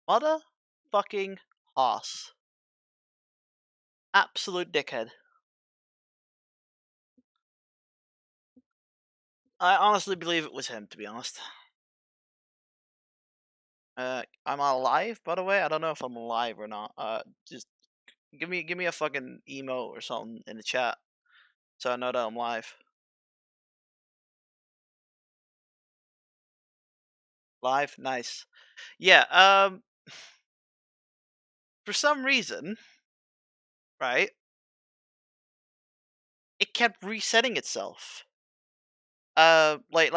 Motherfucking Haas. Absolute dickhead. I honestly believe it was him, to be honest. I'm alive, by the way. I don't know if I'm alive or not. Just give me a fucking emote or something in the chat, so I know that I'm live. Live, nice. Yeah. For some reason, right? It kept resetting itself. Like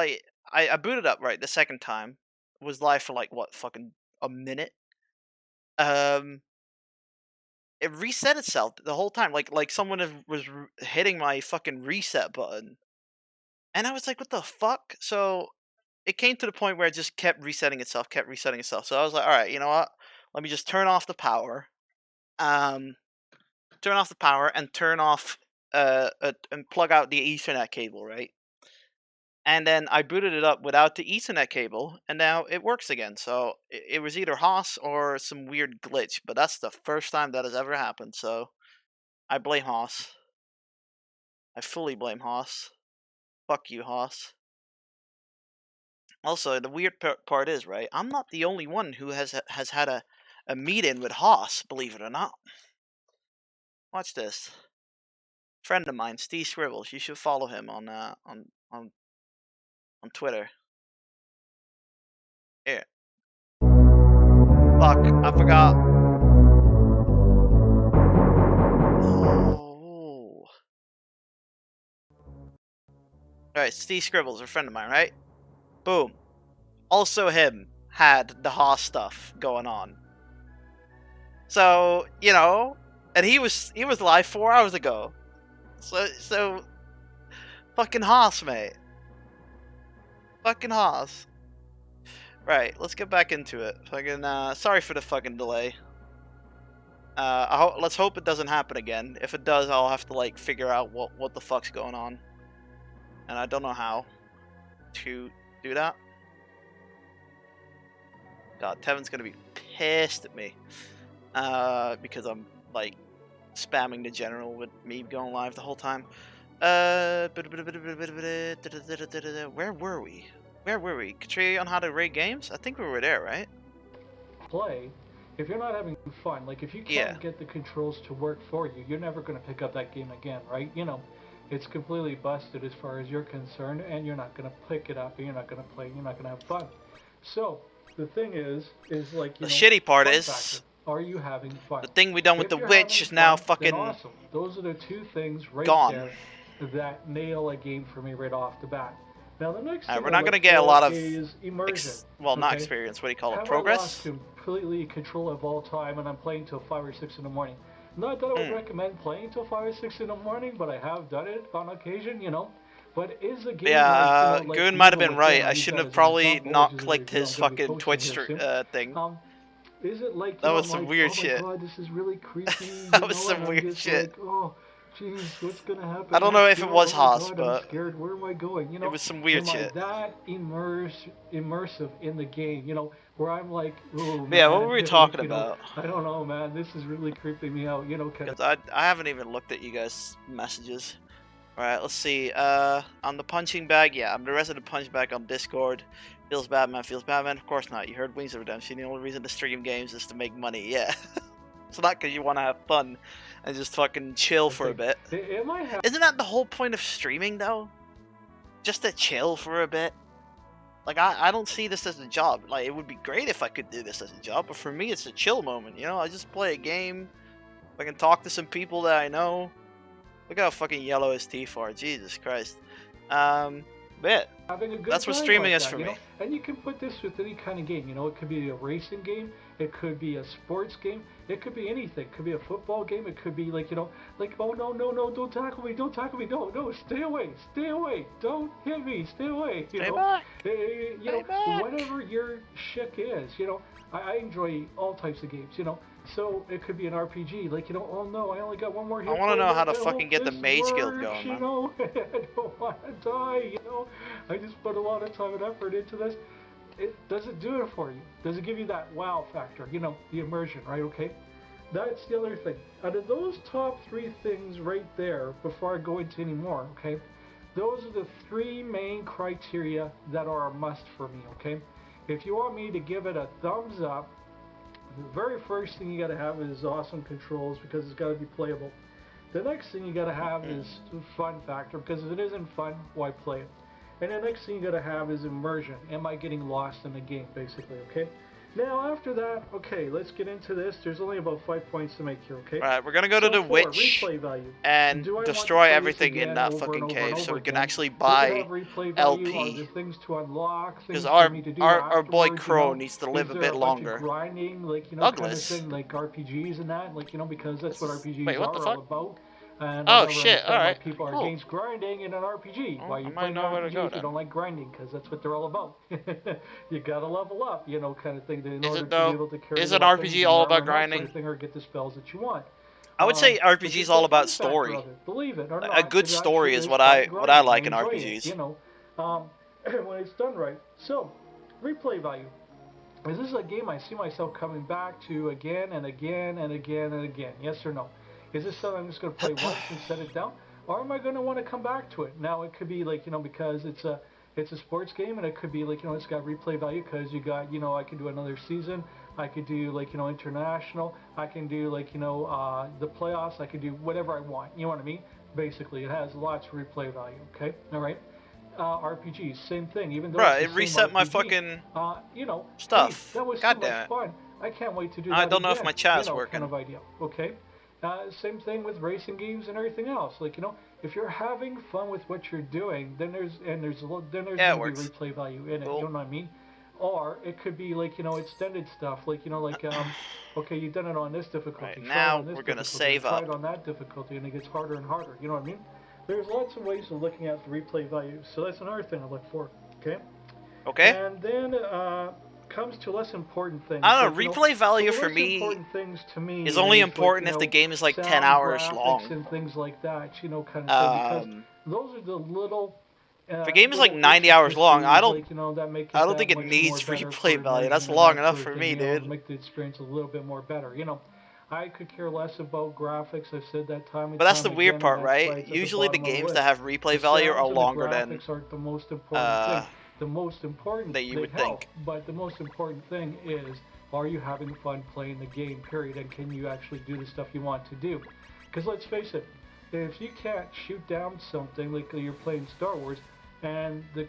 I booted up right the second time. It was live for like what fucking a minute. It reset itself the whole time. Like someone was hitting my fucking reset button, and I was like, what the fuck? So it came to the point where it just kept resetting itself, kept resetting itself. So I was like, all right, you know what? Let me just turn off the power. Um, turn off the power and turn off and plug out the Ethernet cable, right? And then I booted it up without the Ethernet cable, and now it works again. So it was either Haas or some weird glitch, but that's the first time that has ever happened. So I blame Haas. I fully blame Haas. Fuck you, Haas. Also, the weird part is, right, I'm not the only one who has had a meet-in with Haas, believe it or not. Watch this. Friend of mine, Steve Scribbles. You should follow him on Twitter. Here. Fuck, I forgot. Oh. Alright, Steve Scribbles, a friend of mine, right? Boom. Also him had the Haas stuff going on. So, you know, and he was live 4 hours ago. So fucking Haas, mate. Fucking Haas. Right, let's get back into it. Fucking sorry for the fucking delay. Let's hope it doesn't happen again. If it does, I'll have to like figure out what the fuck's going on. And I don't know how to do that. God, Tevin's gonna be pissed at me. Because I'm like spamming the general with me going live the whole time. Where were we? Where were we? Katria on how to rate games? I think we were there, right? Play. If you're not having fun, like if you can't get the controls to work for you, you're never going to pick up that game again, right? You know, it's completely busted as far as you're concerned, and you're not going to pick it up, and you're not going to play, and you're not going to have fun. So the thing is like, you the know, shitty part fun is factor. Are you having fun? the thing we done with if the witch is now fucking awesome. Those are the two things right gone. there that nail a game for me right off the bat. Now the next thing we're not gonna get a lot of immersion. Well, not experience. What do you call it? Progress. I lost completely control of all time, and I'm playing till 5 or 6 in the morning. Not that I would recommend playing till 5 or 6 in the morning, but I have done it on occasion, you know. But is a game? Yeah, like, Goon might have been right. I shouldn't have probably not clicked his fucking Twitch thing. Is it like that was some weird shit? Oh my God, this is really creepy. That was some weird shit. Like, oh, jeez, what's gonna happen? I don't know if it was Haas, God, but I'm scared. Where am I going? You know, it was some weird shit. That immersive in the game, you know, where I'm like, oh man, yeah, what were we talking about? I don't know, man. This is really creeping me out. You know, because I haven't even looked at you guys' messages. All right, let's see. On the punching bag, yeah, I'm the resident punch bag on Discord. Feels bad, man. Feels bad, man. Of course not. You heard Wings of Redemption. The only reason to stream games is to make money. Yeah. It's not because you want to have fun and just fucking chill for a bit. Isn't that the whole point of streaming, though? Just to chill for a bit? Like, I don't see this as a job. Like, it would be great if I could do this as a job, but for me, it's a chill moment, you know? I just play a game. I can talk to some people that I know. Look how fucking yellow his teeth are. Jesus Christ. But that's what streaming is for me. And you can put this with any kind of game. You know, it could be a racing game. It could be a sports game. It could be anything. It could be a football game. It could be like, you know, like, oh, no, don't tackle me. Don't tackle me. No, stay away. Stay away. Don't hit me. Stay away. You know, back. You know, whatever your shtick is, you know, I enjoy all types of games, you know. So it could be an RPG, like, you know, oh no, I only got one more hit. I want to know how to fucking get the mage guild going, man. You know, I don't want to die, you know. I just put a lot of time and effort into this. does it do it for you? Does it give you that wow factor? You know, the immersion, right? Okay. That's the other thing. Out of those top 3 things right there, before I go into any more, okay, those are the 3 main criteria that are a must for me, okay? If you want me to give it a thumbs up, the very first thing you got to have is awesome controls because it's got to be playable. The next thing you got to have is fun factor because if it isn't fun, why play it? And the next thing you got to have is immersion. Am I getting lost in the game, basically, okay? Now, after that, okay, let's get into this. There's only about 5 points to make here, okay? Alright, we're gonna go to the witch and destroy everything in that fucking cave so we can actually buy LP. The things to unlock, because our boy Crow needs to live a bit longer. Grinding, like, you know, Douglas. kind of thing, like RPGs and that, like, you know, because that's what RPGs Wait, what the are fuck? all about. And oh shit! All right, people are cool. against grinding in an RPG. Well, Why you play an RPG if you don't like grinding? Because that's what they're all about. You gotta level up, you know, kind of thing. In order to be able to carry is an RPG all about grinding? Sort of thing, or get the spells that you want. I would say RPG is all about story. Believe it or not, a good story is what I like in RPGs. You know, when it's done right. So, replay value. Is this a game I see myself coming back to again and again and again and again? Yes or no? Is this something I'm just going to play once and set it down? Or am I going to want to come back to it? Now, it could be like, you know, because it's a sports game, and it could be like, you know, it's got replay value because you got, you know, I could do another season. I could do, like, you know, international. I can do, like, you know, the playoffs. I could do whatever I want. You know what I mean? Basically, it has lots of replay value, okay? All right? RPGs, same thing. Even though it reset my fucking you know, stuff. Hey, that was God so damn much fun. I can't wait to do that I don't know if my chat's working. Kind of idea, okay? Same thing with racing games and everything else. Like, you know, if you're having fun with what you're doing, then there's going to be replay value in it. Cool. You know what I mean? Or it could be like, you know, extended stuff. Like, you know, like okay, you've done it on this difficulty. Right, now we're gonna save up. Try it on that difficulty, and it gets harder and harder. You know what I mean? There's lots of ways of looking at the replay value. So that's another thing I look for. Okay. Okay. And then comes to less important things. I don't know, replay value for me is only important if the game is like 10 hours long. And things like that, you know, kind of thing, because those are the little. If a game is like 90 hours long, I don't think it needs replay value. That's long enough for me, dude. Make the experience a little bit more better, you know. I could care less about graphics. I've said that time and But that's time the weird again, part, right? Usually the games that have replay value are longer than graphics aren't the most important thing. The most important that you would help, think. But the most important thing is, are you having fun playing the game, period, and can you actually do the stuff you want to do? Because let's face it, if you can't shoot down something, like you're playing Star Wars, and the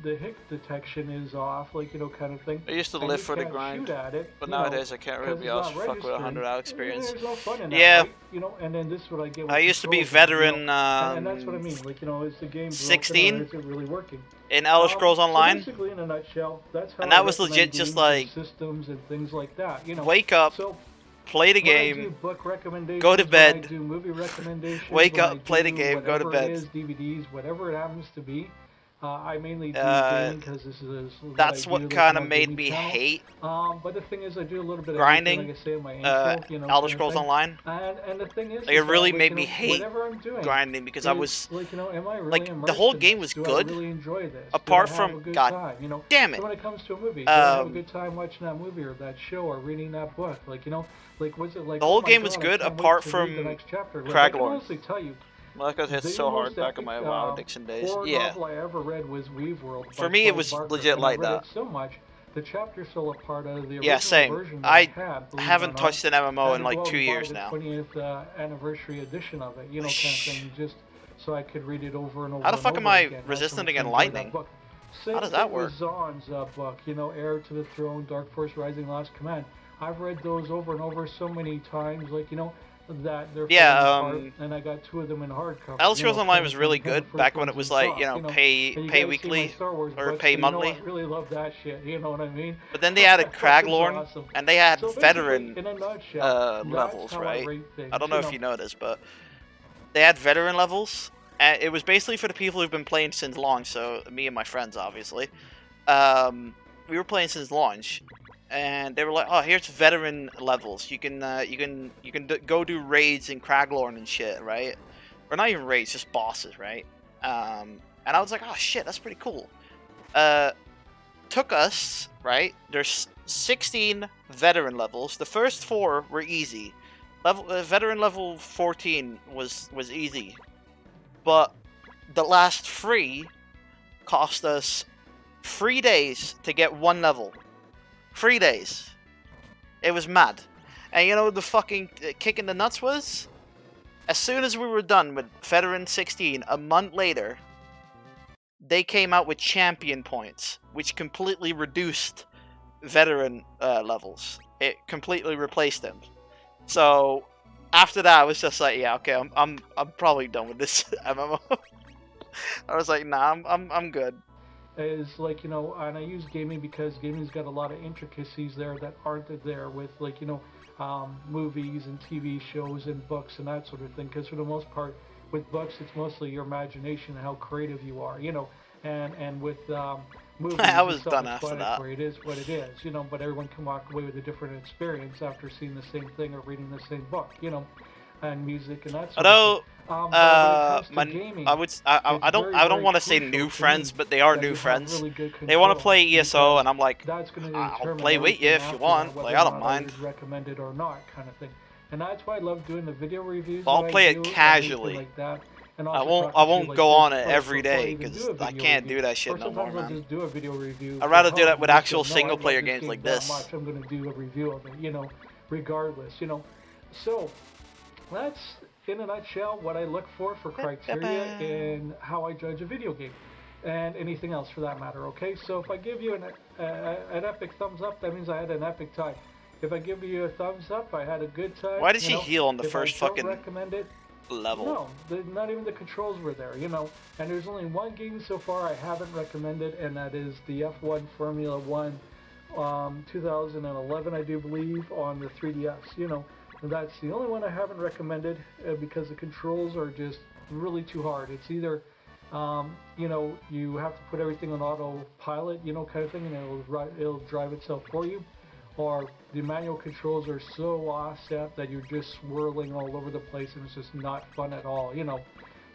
hit detection is off, like, you know, kind of thing. I used to live for the grind, but nowadays I can't really be asked to fuck with a 100-hour experience. There's no fun in that, yeah. Right? You know, and then this is what I get. I used to be veteran. And that's what I mean. Like, you know, is the game 16 broken, or is it really working? In Elder Scrolls Online. So basically, in a nutshell, that's how. And that was legit, just like systems and things like that. You know, wake up. So, play the game, book recommendations, go to bed, I do movie recommendations, wake up, play the game, go to bed. It is, DVDs, whatever it happens to be. I mainly do gaming because this is that's what kind of made me hate. But the thing is, I do a little bit of grinding. Like I say in my intro, you know, Elder Scrolls Online. And the thing is, like, it really made me hate I'm doing grinding because I was like, you know, am I really like the whole game was good. I really enjoy this? Apart from God time, you know? damn it. So when it comes to a movie, do I have a good time watching that movie or that show or reading that book? Like, you know, like was it like the whole game was good apart from the next chapter. Like, Craglorn. I can honestly tell you. Well, that got hit so hard back in my WoW addiction days. Yeah. Novel I ever read was Weave World. For me, it was legit like that. So much, the chapters fell apart out of the yeah, same. version I haven't touched an MMO in like 2 years now. The 20th anniversary edition of it, you know, kind of thing, just so I could read it over and over. How the fuck am I resistant against lightning? How does that work? Zahn's book, you know, Heir to the Throne, Dark Force Rising, Last Command. I've read those over and over so many times, like, you know. That they're and I got 2 of them in hardcover. Elder Scrolls Online was really good back when it was like, you know, pay weekly or pay monthly. I really love that shit, you know what I mean? But then they added Craglorn, awesome. And they had veteran in a nutshell, levels, right? I don't know if you know this, but they had veteran levels, and it was basically for the people who've been playing since launch. So me and my friends, obviously, we were playing since launch. And they were like, "Oh, here's veteran levels. You can go do raids in Craglorn and shit, right? Or not even raids, just bosses, right?" And I was like, "Oh shit, that's pretty cool." took us, right? There's 16 veteran levels. The first 4 were easy. Veteran level 14 was easy. But the last 3 cost us 3 days to get 1 level. 3 days. It was mad. And you know what the fucking kick in the nuts was? As soon as we were done with Veteran 16, a month later, they came out with champion points, which completely reduced veteran levels. It completely replaced them. So after that, I was just like, yeah, okay, I'm probably done with this MMO. I was like, nah, I'm good. Is like, you know, and I use gaming because gaming's got a lot of intricacies there that aren't there with, like, you know, movies and TV shows and books and that sort of thing. Because for the most part, with books, it's mostly your imagination and how creative you are, you know. And with movies, I was it's done after that. it is what it is, you know. But everyone can walk away with a different experience after seeing the same thing or reading the same book, you know. And music and that sort of thing. I don't want to say new friends, but they are new friends. They want to play ESO, and I'm like, I'll play with you if you want. Like, I don't mind. Recommended or not, kind of thing. And that's why I love doing the video reviews. I'll play it casually. Like that. And I won't go on it every day because I can't do that shit no more, man. I'll just do a video review. I'd rather do that with actual single player games like this. I'm going to do a review of it, you know, regardless, you know. So that's, in a nutshell, what I look for criteria and how I judge a video game, and anything else for that matter. Okay, so if I give you an epic thumbs up, that means I had an epic time. If I give you a thumbs up, I had a good time. Why did she heal on the first fucking recommend it level? No, not even the controls were there, you know. And there's only one game so far I haven't recommended, and that is the F1 Formula 1 2011, I do believe, on the 3DS, you know. And that's the only one I haven't recommended because the controls are just really too hard. It's either, you know, you have to put everything on autopilot, you know, kind of thing, and it'll drive itself for you, or the manual controls are so offset that you're just swirling all over the place and it's just not fun at all, you know,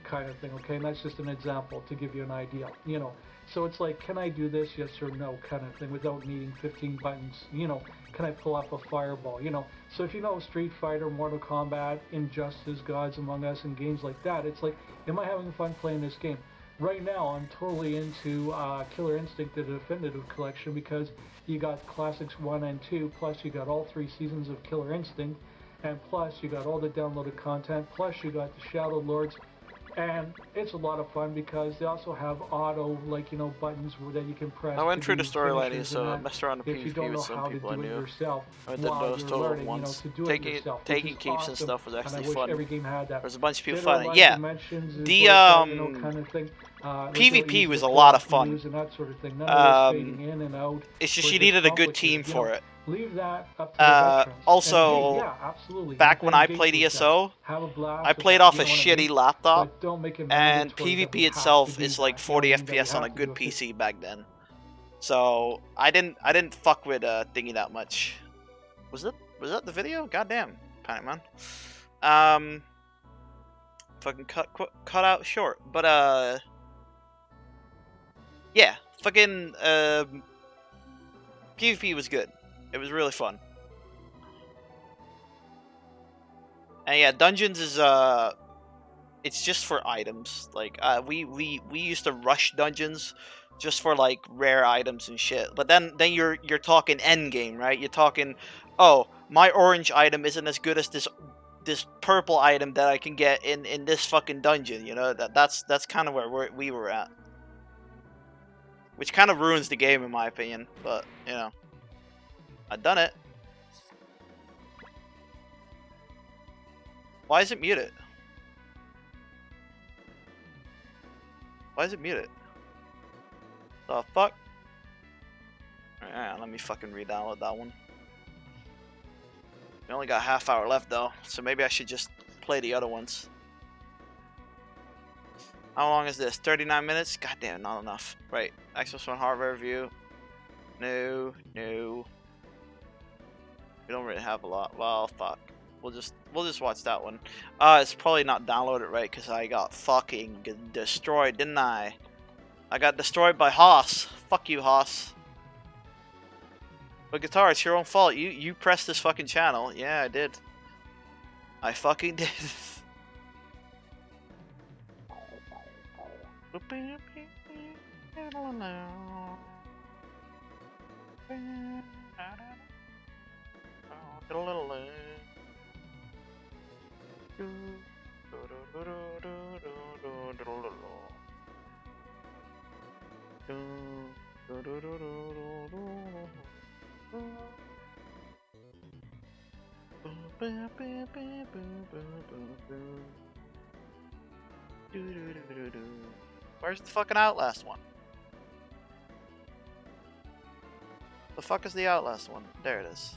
kind of thing. Okay, and that's just an example to give you an idea, you know. So it's like, can I do this, yes or no, kind of thing, without needing 15 buttons, you know. Can I pull off a fireball, you know. So if you know Street Fighter, Mortal Kombat, Injustice, Gods Among Us, and games like that, it's like, am I having fun playing this game? Right now, I'm totally into Killer Instinct, the Definitive Collection, because you got Classics 1 and 2, plus you got all 3 seasons of Killer Instinct, and plus you got all the downloaded content, plus you got the Shadow Lords. And it's a lot of fun because they also have auto, like, you know, buttons that you can press. I went through the storyline, so I messed around the PvP with some people I knew. Yourself, I did those total once. Taking keeps and stuff was actually fun. Every game had that. There's a bunch of people fun. Yeah, the PvP was a lot of fun. It's just you needed a good team for it. Leave that up to the veterans. Also, yeah, absolutely. back when I played ESO, I played off a shitty laptop, and PvP itself is like 40 FPS on a good PC back then. So I didn't fuck with thingy that much. Was that the video? Goddamn, Panic Man. Fucking cut out short, but yeah, fucking PvP was good. It was really fun. And yeah, dungeons is it's just for items. Like we used to rush dungeons just for like rare items and shit. But then you're talking end game, right? You're talking, oh, my orange item isn't as good as this purple item that I can get in this fucking dungeon, you know? That's kind of where we were at. Which kind of ruins the game in my opinion, but you know. I've done it. Why is it muted? Why is it muted? The fuck? Alright, let me fucking re-download that one. We only got a half hour left though, so maybe I should just play the other ones. How long is this? 39 minutes? God damn, not enough. Right, Xbox One hardware review. No. We don't really have a lot. Well, fuck. We'll just watch that one. It's probably not downloaded right because I got fucking destroyed, didn't I? I got destroyed by Haas. Fuck you, Haas. But Guitar, it's your own fault. You pressed this fucking channel. Yeah, I did. I fucking did. Where's the fucking Outlast one? The fuck is the Outlast one? There it is.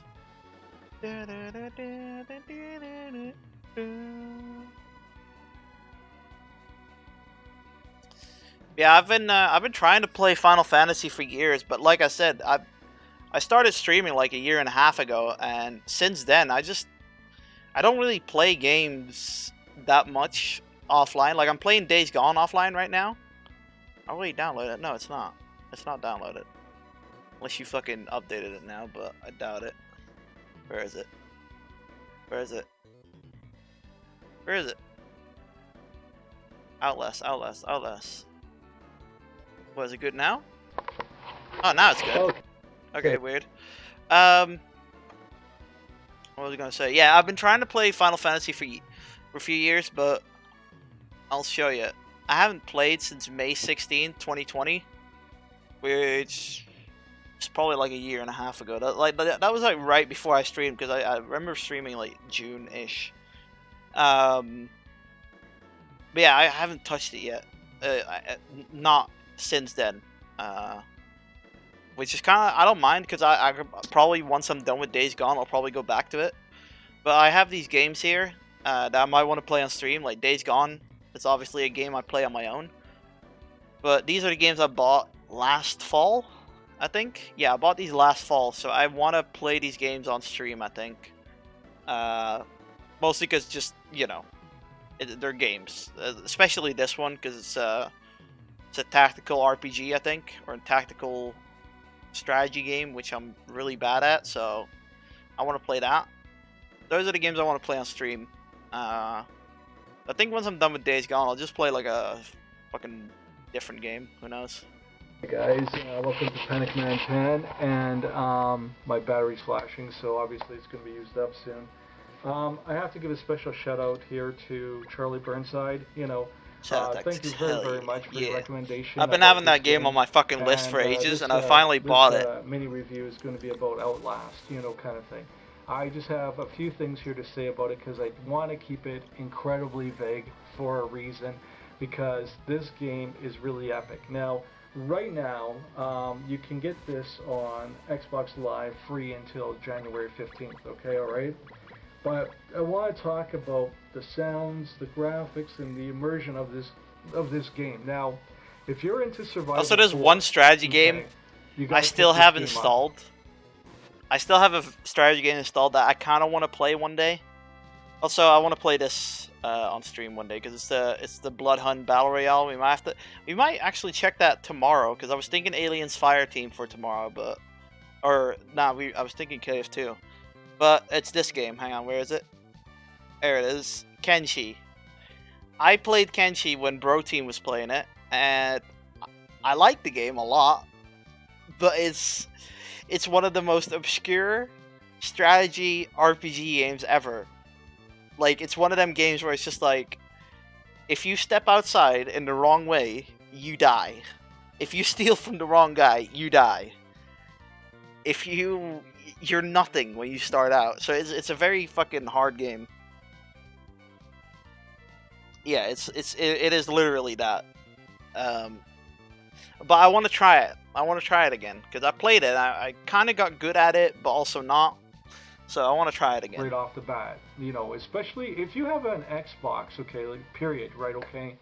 Yeah, I've been trying to play Final Fantasy for years, but like I said, I started streaming like a year and a half ago, and since then I don't really play games that much offline. Like I'm playing Days Gone offline right now. Oh wait, download it. No, it's not. It's not downloaded. Unless you fucking updated it now, but I doubt it. Where is it? Where is it? Where is it? Outlast, Outlast, Outlast. Was it good now? Oh, now it's good. Okay, weird. What was I gonna say? Yeah, I've been trying to play Final Fantasy for a few years, but I'll show you. I haven't played since May 16th, 2020, which is probably like a year and a half ago. That was like right before I streamed, because I remember streaming like June-ish. But yeah, I haven't touched it yet. Not since then. Which is kind of, I don't mind, because I probably, once I'm done with Days Gone, I'll probably go back to it. But I have these games here that I might want to play on stream, like Days Gone. It's obviously a game I play on my own. But these are the games I bought last fall, I think. Yeah, I bought these last fall, so I want to play these games on stream, I think. Mostly because just, you know, they're games. Especially this one, because it's a tactical RPG, I think. Or a tactical strategy game, which I'm really bad at, so I want to play that. Those are the games I want to play on stream. I think once I'm done with Days Gone, I'll just play like a fucking different game. Who knows? Hey guys, welcome to Panic Man 10, and my battery's flashing, so obviously it's going to be used up soon. I have to give a special shout out here to Charlie Burnside. You know, thank you very much for your recommendation. I've been having that game on my fucking list for ages, and I finally bought it. Mini review is going to be about Outlast, you know, kind of thing. I just have a few things here to say about it, because I want to keep it incredibly vague for a reason, because this game is really epic. Now, right now, you can get this on Xbox Live free until January 15th, okay, alright? But I want to talk about the sounds, the graphics, and the immersion of this game. Now, if you're into survival... Also, there's one strategy game I still have installed. I still have a strategy game installed that I kind of want to play one day. Also, I want to play this on stream one day, because it's the Blood Hunt Battle Royale. We might actually check that tomorrow, because I was thinking Aliens Fireteam for tomorrow, but I was thinking KF2. But it's this game. Hang on, where is it? There it is. Kenshi. I played Kenshi when Bro Team was playing it, and I like the game a lot, but it's one of the most obscure strategy RPG games ever. Like, it's one of them games where it's just like, if you step outside in the wrong way, you die. If you steal from the wrong guy, you die. You're nothing when you start out. So it's a very fucking hard game. Yeah, it is literally that. But I want to try it. I want to try it again, because I played it. I kind of got good at it, but also not. So I want to try it again. Right off the bat, you know, especially if you have an Xbox, okay, like period, right? Okay,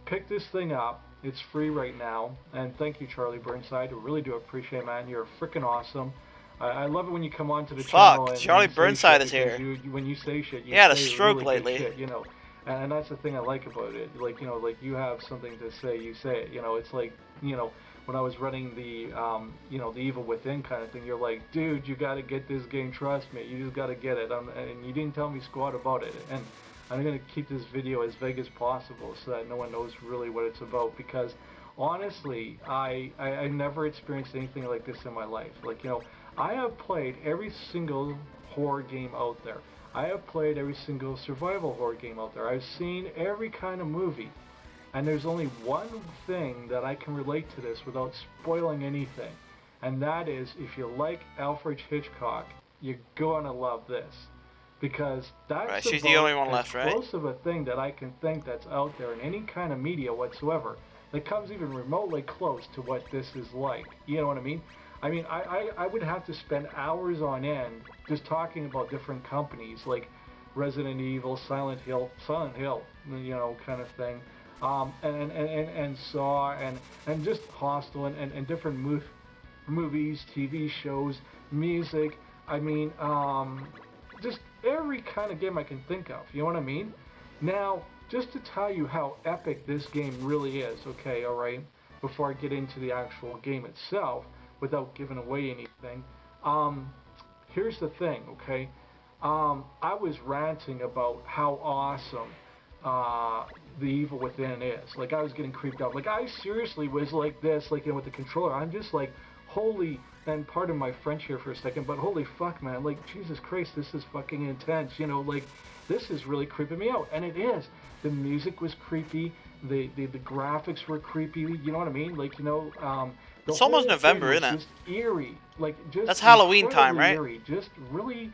pick this thing up. It's free right now, and thank you, Charlie Burnside. I really do appreciate it, man. You're freaking awesome. I love it when you come onto the channel. Fuck, Charlie Burnside is here. When you say shit, you had a say stroke really lately. Shit, you know, and that's the thing I like about it. Like, you know, like you have something to say, you say it. You know, it's like, you know, when I was running the, you know, the Evil Within kind of thing. You're like, dude, you got to get this game. Trust me, you just got to get it. And you didn't tell me squat about it. And I'm gonna keep this video as vague as possible so that no one knows really what it's about. Because honestly, I never experienced anything like this in my life. Like, you know, I have played every single horror game out there. I have played every single survival horror game out there. I've seen every kind of movie. And there's only one thing that I can relate to this without spoiling anything. And that is, if you like Alfred Hitchcock, you're gonna love this. Because that's right, she's the only one left, right? Close of a thing that I can think that's out there in any kind of media whatsoever that comes even remotely close to what this is like. You know what I mean? I mean, I would have to spend hours on end just talking about different companies like Resident Evil, Silent Hill, you know, kind of thing. And Saw, and just Hostel, and different movies, TV shows, music. I mean, just every kind of game I can think of. You know what I mean? Now, just to tell you how epic this game really is, okay, alright, before I get into the actual game itself, without giving away anything, here's the thing, okay? I was ranting about how awesome the Evil Within is. Like, I was getting creeped out. Like, I seriously was like this, like, you know, with the controller. I'm just like, holy, and pardon my French here for a second, but holy fuck, man. Like, Jesus Christ, this is fucking intense. You know, like, this is really creeping me out. And it is. The music was creepy. The graphics were creepy. You know what I mean? Like, you know, it's almost November, isn't it? Just eerie. Like, just that's Halloween time, right? Eerie. Just really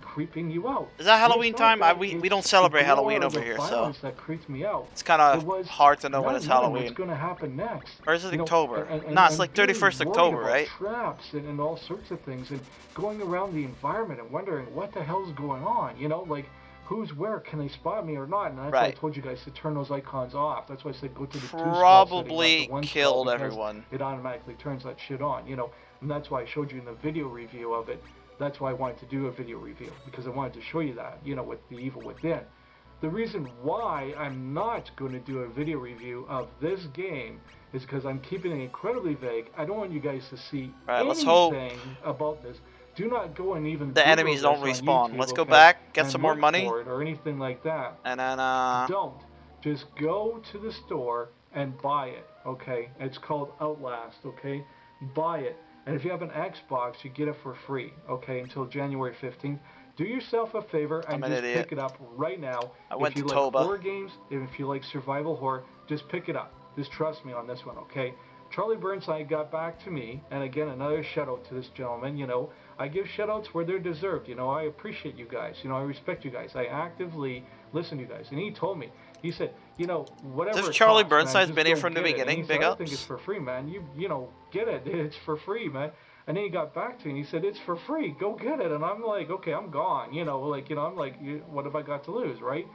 creeping you out. Is that Halloween time? We don't celebrate Halloween over here, so that creeps me out. It's kind of hard to know when it's Halloween. What's going to happen next? Or is it October? No, it's like 31st October, right? Traps and all sorts of things, and going around the environment and wondering what the hell's going on. You know, like, who's where? Can they spot me or not? And that's why I told you guys to turn those icons off. That's why I said go to the probably killed everyone. It automatically turns that shit on. You know, and that's why I showed you in the video review of it. That's why I wanted to do a video review, because I wanted to show you that, you know, with the Evil Within. The reason why I'm not going to do a video review of this game is because I'm keeping it incredibly vague. I don't want you guys to see anything about this. Do not go and even the enemies don't respawn. Let's go back, get some more money, or anything like that. And then don't. Just go to the store and buy it. Okay, it's called Outlast. Okay, buy it. And if you have an Xbox, you get it for free, okay, until January 15th. Do yourself a favor and just pick it up right now. If you like horror games, if you like survival horror, just pick it up. Just trust me on this one, okay? Charlie Burnside got back to me, and again, another shout-out to this gentleman. You know, I give shout-outs where they're deserved. You know, I appreciate you guys. You know, I respect you guys. I actively listen to you guys. And he told me, he said, you know, whatever. If Charlie Burnside's been here from the beginning, big ups. I think it's for free, man. You know, get it. It's for free, man. And then he got back to me and he said, it's for free. Go get it. And I'm like, okay, I'm gone. You know, like, you know, I'm like, what have I got to lose, right?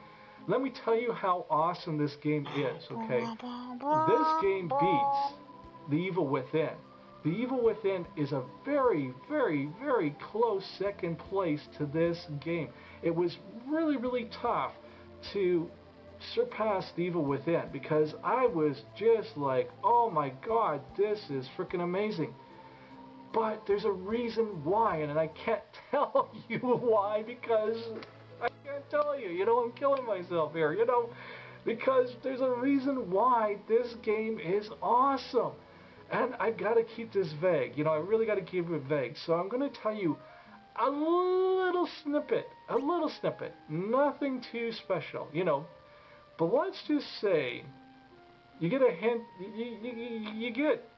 Let me tell you how awesome this game is, okay? This game beats The Evil Within. The Evil Within is a very, very, very close second place to this game. It was really, really tough to surpass The Evil Within because I was just like, oh my god, this is freaking amazing. But there's a reason why, and I can't tell you why because I can't tell you. You know, I'm killing myself here, you know, because there's a reason why this game is awesome. And I gotta keep this vague. You know, I really gotta keep it vague. So I'm gonna tell you a little snippet. Nothing too special, you know. But let's just say you get a hint, you get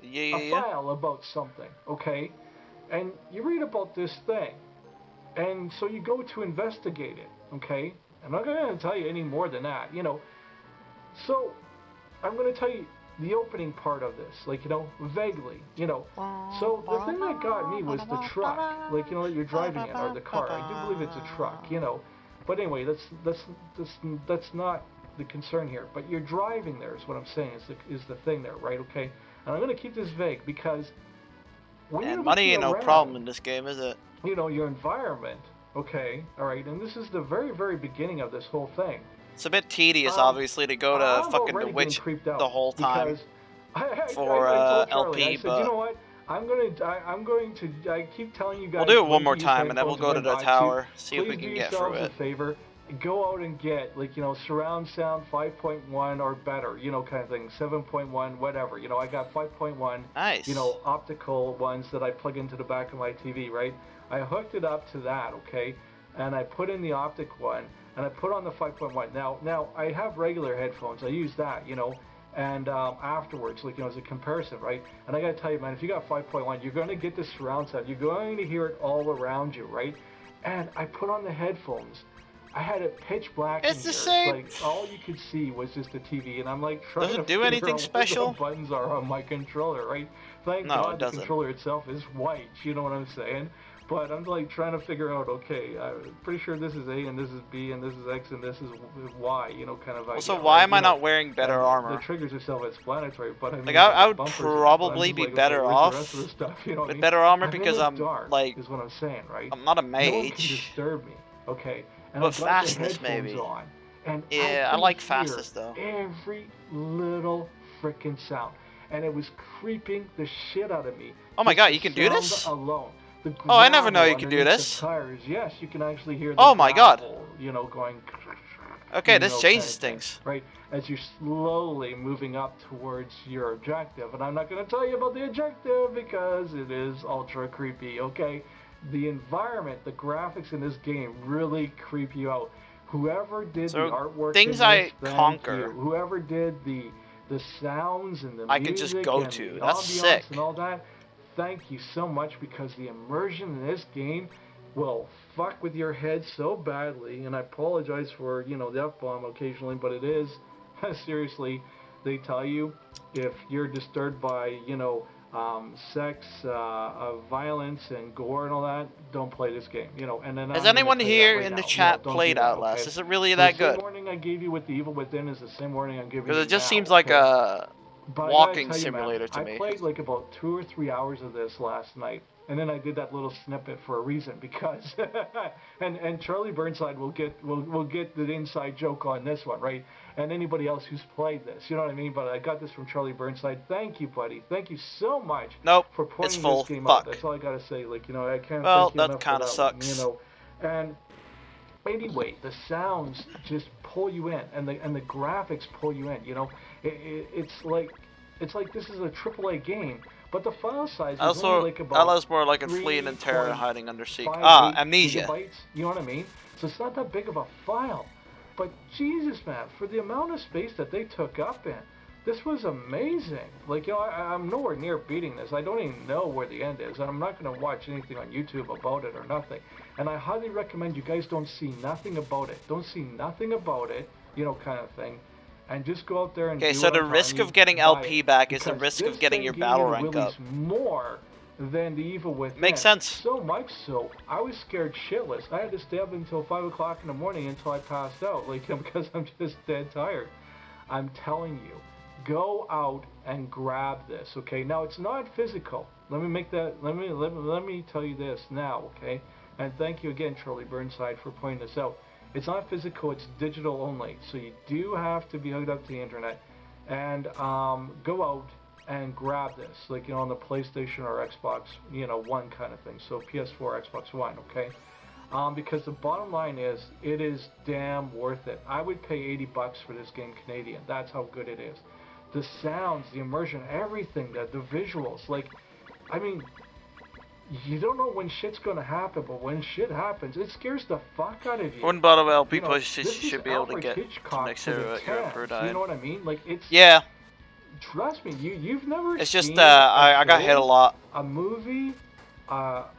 a file about something, okay? And you read about this thing. And so you go to investigate it, okay? I'm not going to tell you any more than that, you know. So I'm going to tell you the opening part of this, like, you know, vaguely, you know. So the thing that got me was the truck, like, you know, that you're driving in, or the car. I do believe it's a truck, you know. But anyway, that's not the concern here. But you're driving there is what I'm saying, is the thing there, right? Okay. And I'm going to keep this vague because when you're money ain't no problem in this game, is it? You know, your environment, okay, all right, and this is the very, very beginning of this whole thing. It's a bit tedious, obviously, to go to fucking the witch the whole time. Because for I told Charlie, LP, I said, you but know what? I'm going to. I keep telling you we'll guys do it one when to more use time, and then we'll headphones and go to when the not to. tower, see if we Please do can get through yourselves a it. favor. Go out and get surround sound 5.1 or better, kind of thing, 7.1, whatever. I got 5.1, Nice. optical ones that I plug into the back of my TV, right? I hooked it up to that, okay, and I put in the optic one, and I put on the 5.1. Now I have regular headphones. I use that, and afterwards, as a comparison, right? And I gotta tell you, man, if you got 5.1, you're gonna get the surround sound. You're going to hear it all around you, right? And I put on the headphones. I had it pitch black in It's the here. same. Like all you could see was just the TV, and I'm like trying Does to it do figure anything out where the special? buttons are on my controller, right? Thank No, it God the doesn't. controller itself is white. You know what I'm saying? But I'm like trying to figure out. Okay, I'm pretty sure this is A and this is B and this is X and this is Y. Kind of idea. So why right? am I not wearing better armor? The triggers are self-explanatory, but I mean, Like I would bumpers probably and be like, better okay, off the rest of the stuff, you know what I with mean? better armor I'm because in the I'm dark, like, is what I'm saying, right? I'm not a No one can mage. disturb me, okay? And But I got fastness, the headphones maybe. on, and Yeah, I could like hear fastness though. every little freaking sound, and it was creeping the shit out of me. Oh my Just god, the you can do sound this? alone. The Oh, I never know gravel you could do underneath this. the tires. Yes, you can actually hear the Oh my god. gravel, going. Okay, this kind changes of thing, things. right? As you're slowly moving up towards your objective, and I'm not going to tell you about the objective because it is ultra creepy. Okay, the environment, the graphics in this game really creep you out. Whoever did the artwork, things in I this, conquer, whoever did the sounds and the I music can just go and to. the That's ambiance sick. and all that, thank you so much, because the immersion in this game will fuck with your head so badly, and I apologize for, the F-bomb occasionally, but it is, seriously, they tell you, if you're disturbed by, sex, violence, and gore and all that, don't play this game, and then Has anyone here in the chat played Outlast? Okay? Is it really So that good? The same warning I gave you with The Evil Within is the same warning I'm giving you Because it just now, seems like a but walking tell you, simulator man, to me. I played like about 2 or 3 hours of this last night, and then I did that little snippet for a reason, because and Charlie Burnside will get the inside joke on this one, right? And anybody else who's played this, you know what I mean? But I got this from Charlie Burnside. Thank you, buddy. Thank you so much. Nope, for pointing it's full. this game Fuck. out. That's all I gotta say. Like, I can't Well, thank you that enough kind of for that sucks. one, And anyway, the sounds just pull you in, and the graphics pull you in. It's like this is a AAA game, but the file size is only like about Outlast more like a fleeing in terror and hiding under siege. 3.58 Amnesia. gigabytes, you know what I mean? So it's not that big of a file. But Jesus, man, for the amount of space that they took up in, this was amazing. Like, I'm nowhere near beating this. I don't even know where the end is, and I'm not going to watch anything on YouTube about it or nothing. And I highly recommend you guys don't see nothing about it. Don't see nothing about it, kind of thing. And just go out there and okay, so the risk of getting LP back is the risk of getting your battle rank up. More than The Evil Within. Makes sense. So much so, I was scared shitless. I had to stay up until 5 o'clock in the morning until I passed out, because I'm just dead tired. I'm telling you, go out and grab this, okay? Now, it's not physical. Let me tell you this now, okay? And thank you again, Charlie Burnside, for pointing this out. It's not physical, it's digital only. So you do have to be hooked up to the internet and go out and grab this, on the PlayStation or Xbox, One kind of thing. So PS4, Xbox One, okay? Because the bottom line is, it is damn worth it. I would pay $80 for this game Canadian. That's how good it is. The sounds, the immersion, everything, the visuals, I mean, you don't know when shit's gonna happen, but when shit happens, it scares the fuck out of you. One bottle of LP push you should be able to get to make sure you're up for a You know what I mean? It's yeah. Trust me, you've never. It's just I got hit a lot. A movie,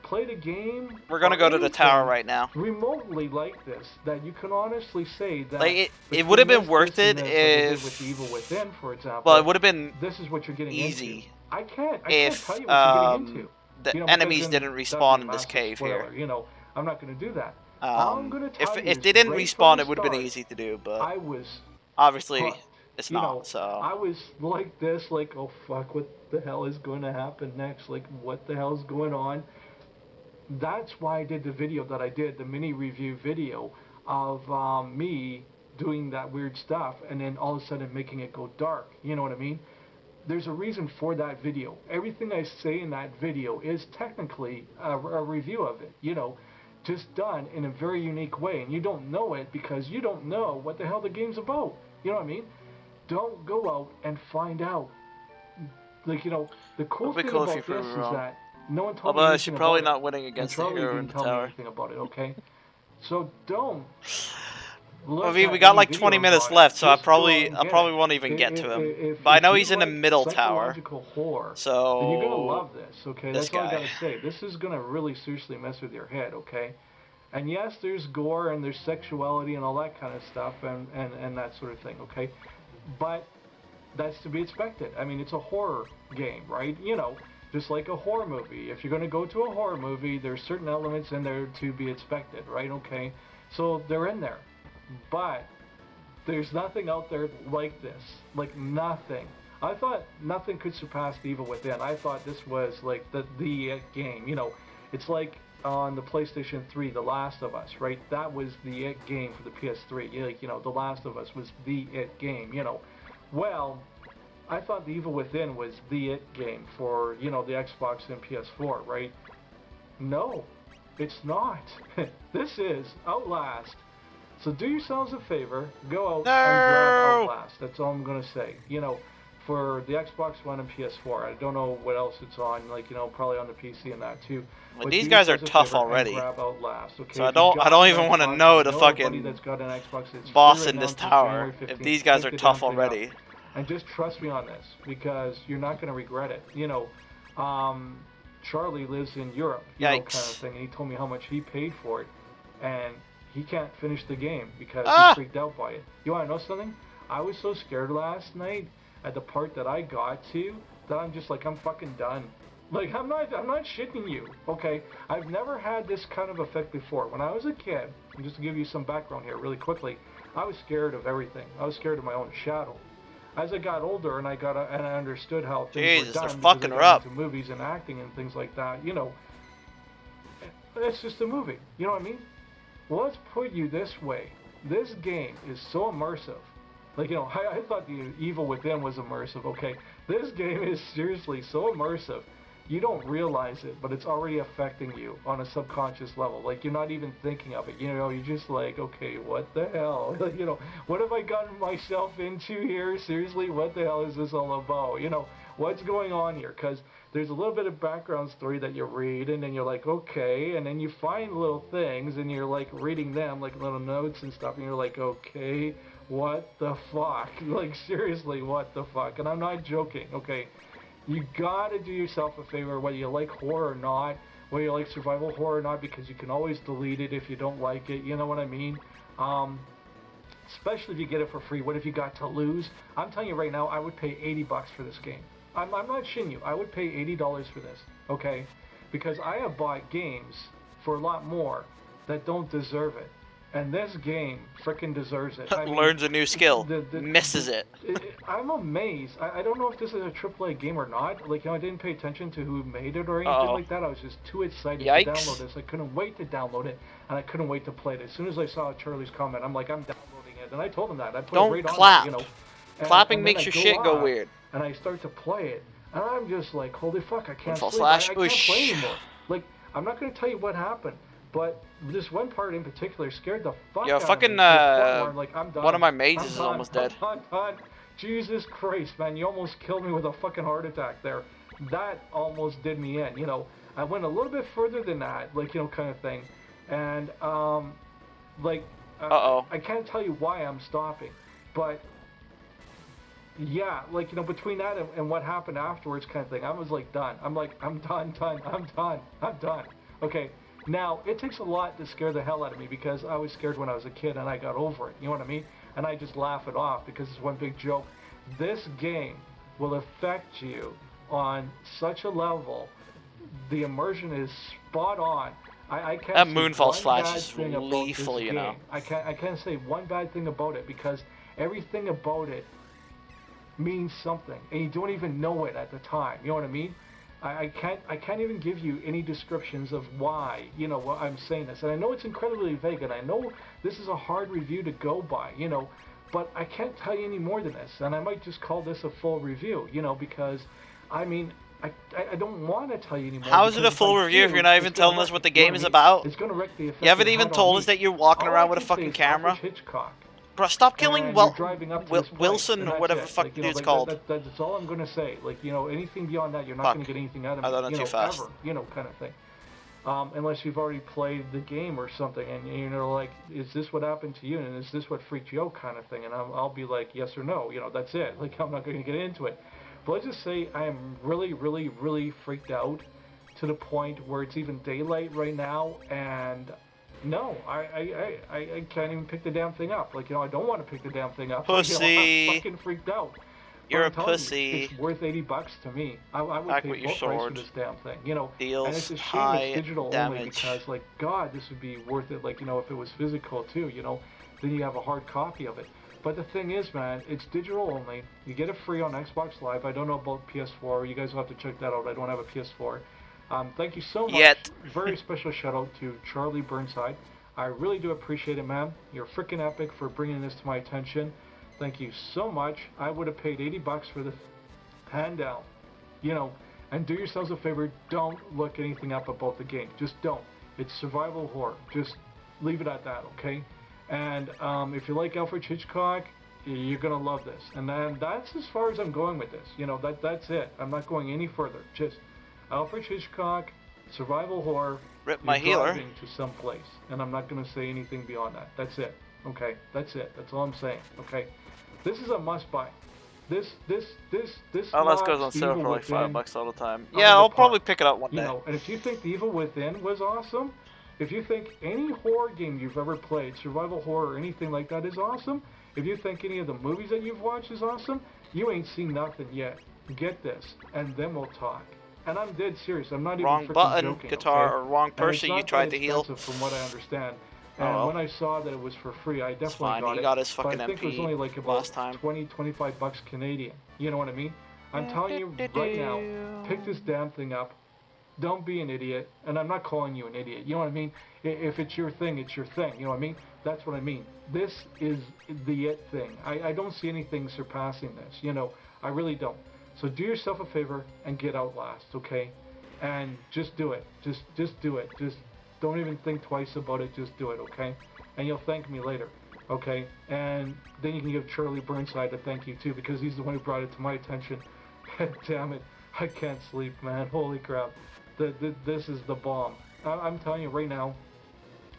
played a game. We're gonna go to the tower right now. Remotely like this, that you can honestly say that. It would have been worth it if. With Evil Within, for example. Well, it would have been. This is what you're getting easy. Into. I can't tell you what you're getting into. The enemies didn't respawn in this cave here. I'm not going to do that. I'm going to tell you, if they didn't respawn, it would have been easy to do, but I was obviously hooked. it's not. So I was like this, oh fuck, what the hell is going to happen next? What the hell is going on? That's why I did the video that I did, the mini review video of me doing that weird stuff, and then all of a sudden making it go dark. You know what I mean? there's a reason for that video. Everything I say in that video is technically a review of it, you know, just done in a very unique way. And you don't know it because you don't know what the hell the game's about. You know what I mean? Don't go out and find out. Like, you know, the cool thing about this is that no one told me anything about it. She's probably not winning against the hero in the tower. Charlie didn't tell me anything about it, okay? So don't. I mean, we got like 20 minutes left, so I probably won't even get to him. But I know he's in the middle tower. Horror, so then you're gonna love this, okay? That's all I gotta say. This is gonna really seriously mess with your head, okay? And yes, there's gore and there's sexuality and all that kind of stuff and that sort of thing, okay? But that's to be expected. I mean, it's a horror game, right? You know, just like a horror movie. If you're going to go to a horror movie, there's certain elements in there to be expected, right? Okay, so they're in there. But there's nothing out there like this. Like, nothing. I thought nothing could surpass The Evil Within. I thought this was like the game. You know, it's like on the PlayStation 3, The Last of Us, right? That was the it game for the PS3. Like, you know, The Last of Us was the it game, you know. Well, I thought The Evil Within was the it game for, you know, the Xbox and PS4, right? No, it's not. This is Outlast. So do yourselves a favor, go out and grab Outlast. That's all I'm going to say. You know, for the Xbox One and PS4. I don't know what else it's on, like, you know, probably on the PC and that too. Well, these guys are tough already. Outlast, okay? So I don't even want to know the fucking boss in this tower if these guys are tough already. And just trust me on this, because you're not going to regret it. You know, Charlie lives in Europe, you know, kind of thing, and he told me how much he paid for it, and he can't finish the game because he's freaked out by it. You want to know something? I was so scared last night at the part that I got to that I'm just like, I'm fucking done. Like, I'm not shitting you, okay? I've never had this kind of effect before. When I was a kid, and just to give you some background here really quickly, I was scared of everything. I was scared of my own shadow. As I got older and I understood how things were done, because I got into movies and acting and things like that, you know, it's just a movie. You know what I mean? Well, let's put you this way. This game is so immersive. Like, you know, I thought The Evil Within was immersive, okay? This game is seriously so immersive. You don't realize it, but it's already affecting you on a subconscious level. Like, you're not even thinking of it. You know, you're just like, okay, what the hell? Like, you know, what have I gotten myself into here? Seriously, what the hell is this all about? You know, what's going on here? Because there's a little bit of background story that you read, and then you're like, okay, and then you find little things, and you're like reading them, like little notes and stuff, and you're like, okay, what the fuck? Like, seriously, what the fuck? And I'm not joking, okay? You gotta do yourself a favor, whether you like horror or not, whether you like survival horror or not, because you can always delete it if you don't like it, you know what I mean? Especially if you get it for free. What if you got to lose? I'm telling you right now, I would pay $80 for this game. I'm not shitting you. I would pay $80 for this, okay? Because I have bought games for a lot more that don't deserve it. And this game frickin' deserves it. I mean, learns a new skill, misses it. I'm amazed. I don't know if this is a AAA game or not. Like, you know, I didn't pay attention to who made it or anything like that. I was just too excited to download this. I couldn't wait to download it, and I couldn't wait to play it. As soon as I saw Charlie's comment, I'm like, I'm downloading it. And I told him that. I put it right clap. on it, you know. Clapping makes your shit go weird. And I start to play it, and I'm just like, holy fuck, I can't play. I can't play anymore. Like, I'm not going to tell you what happened. But this one part in particular scared the fuck out of me. Like, I'm done. One of my mages is almost dead. I'm done. Jesus Christ, man, you almost killed me with a fucking heart attack there. That almost did me in, you know. I went a little bit further than that, like, you know, kind of thing. And, like, I can't tell you why I'm stopping. But, yeah, like, you know, between that and what happened afterwards kind of thing, I was, like, done. I'm like, I'm done. Okay. Now, it takes a lot to scare the hell out of me because I was scared when I was a kid and I got over it, you know what I mean? And I just laugh it off because it's one big joke. This game will affect you on such a level. The immersion is spot on. I can't that Moonfall Flash is lethal, you know. I can't say one bad thing about it because everything about it means something and you don't even know it at the time, you know what I mean? I can't even give you any descriptions of why, you know, I'm saying this. And I know it's incredibly vague, and I know this is a hard review to go by, you know, But I can't tell you any more than this, and I might just call this a full review, you know, because, I mean, I don't want to tell you anymore. How is it a full review if you're not even telling us what the game is about? It's going to wreck the effect. You haven't even told us that you're walking around with a fucking camera. Hitchcock. Bro, stop killing Wilson or whatever the fuck the dude's called. That's all I'm going to say. Like, you know, anything beyond that, you're not going to get anything out of me. I thought too fast. Ever, you know, kind of thing. Unless you've already played the game or something, and you know, like, is this what happened to you, and is this what freaked you out, kind of thing, and I'll be like, yes or no, you know, that's it. Like, I'm not going to get into it. But let's just say I am really, really, really freaked out to the point where it's even daylight right now, and no, I can't even pick the damn thing up. Like, you know, I don't want to pick the damn thing up. Pussy. You know, I'm fucking freaked out. You're a pussy. It's worth $80 to me. I would pay full price for this damn thing. You know, deals and it's a shame high it's digital damage. only because, like, God, this would be worth it. Like, you know, if it was physical too, you know, then you have a hard copy of it. But the thing is, man, it's digital only. You get it free on Xbox Live. I don't know about PS4. You guys will have to check that out. I don't have a PS4. Thank you so much. Very special shout out to Charlie Burnside. I really do appreciate it, man. You're freaking epic for bringing this to my attention. Thank you so much. I would have paid $80 for this, hand down. You know, and do yourselves a favor. Don't look anything up about the game. Just don't. It's survival horror. Just leave it at that, okay? And if you like Alfred Hitchcock, you're gonna love this. And then that's as far as I'm going with this. You know, that's it. I'm not going any further. Just Alfred Hitchcock, survival horror. Rip my healer. Driving to some place, and I'm not gonna say anything beyond that. That's it. Okay, that's it. That's all I'm saying. Okay, this is a must-buy. This. Outlast goes on sale for like $5 all the time. Yeah, I'll probably pick it up one day. You know, and if you think The Evil Within was awesome, if you think any horror game you've ever played, survival horror or anything like that is awesome, if you think any of the movies that you've watched is awesome, you ain't seen nothing yet. Get this, and then we'll talk. And I'm dead serious. I'm not wrong even button, joking, guitar, okay? or wrong person you tried to heal. From what I understand. And when I saw that it was for free, I definitely got it. He got his fucking but I think it was only like about last time. 20, 25 bucks Canadian. You know what I mean? I'm telling you right now, pick this damn thing up. Don't be an idiot. And I'm not calling you an idiot. You know what I mean? If it's your thing, it's your thing. You know what I mean? That's what I mean. This is the it thing. I don't see anything surpassing this. You know, I really don't. So do yourself a favor and get Outlast, okay? And just do it. Just do it. Just don't even think twice about it. Just do it, okay? And you'll thank me later, okay? And then you can give Charlie Burnside a thank you too, because he's the one who brought it to my attention. God damn it, I can't sleep, man. Holy crap, this is the bomb. I'm telling you right now,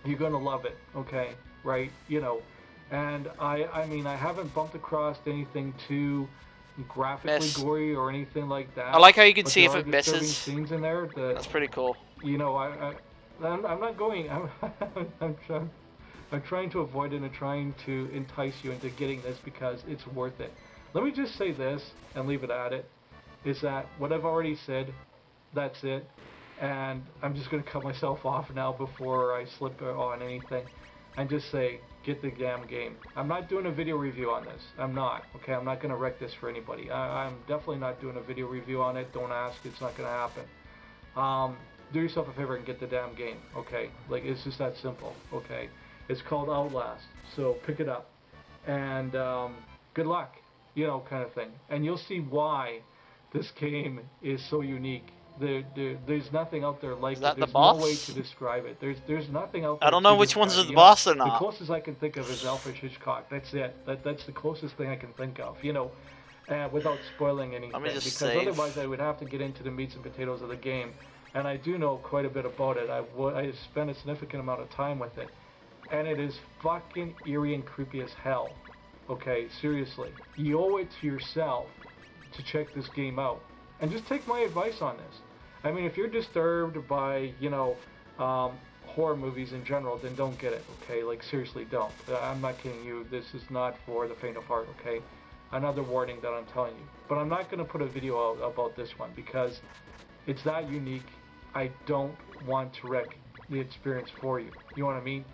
you're gonna love it, okay? Right? You know, and I mean, I haven't bumped across anything too graphically gory or anything like that. I like how you can see if it misses. Scenes in there that's pretty cool. You know, I'm not going. I'm trying to avoid it and trying to entice you into getting this because it's worth it. Let me just say this and leave it at it. Is that what I've already said? That's it. And I'm just going to cut myself off now before I slip on anything. And just say, get the damn game. I'm not doing a video review on this. I'm not. Okay, I'm not going to wreck this for anybody. I'm definitely not doing a video review on it. Don't ask. It's not going to happen. Do yourself a favor and get the damn game. Okay, like it's just that simple. Okay, it's called Outlast. So pick it up. And good luck. You know, kind of thing. And you'll see why this game is so unique. There's nothing out there like it. There's no way to describe it. There's nothing out there. I don't know which one's the boss or not. The closest I can think of is Alfred Hitchcock. That's it. That's the closest thing I can think of. You know, without spoiling anything. Because otherwise I would have to get into the meats and potatoes of the game. And I do know quite a bit about it. I spent a significant amount of time with it. And it is fucking eerie and creepy as hell. Okay, seriously. You owe it to yourself to check this game out. And just take my advice on this. I mean, if you're disturbed by, you know, horror movies in general, then don't get it, okay? Like, seriously, don't. I'm not kidding you. This is not for the faint of heart, okay? Another warning that I'm telling you. But I'm not going to put a video out about this one because it's that unique. I don't want to wreck the experience for you. You know what I mean?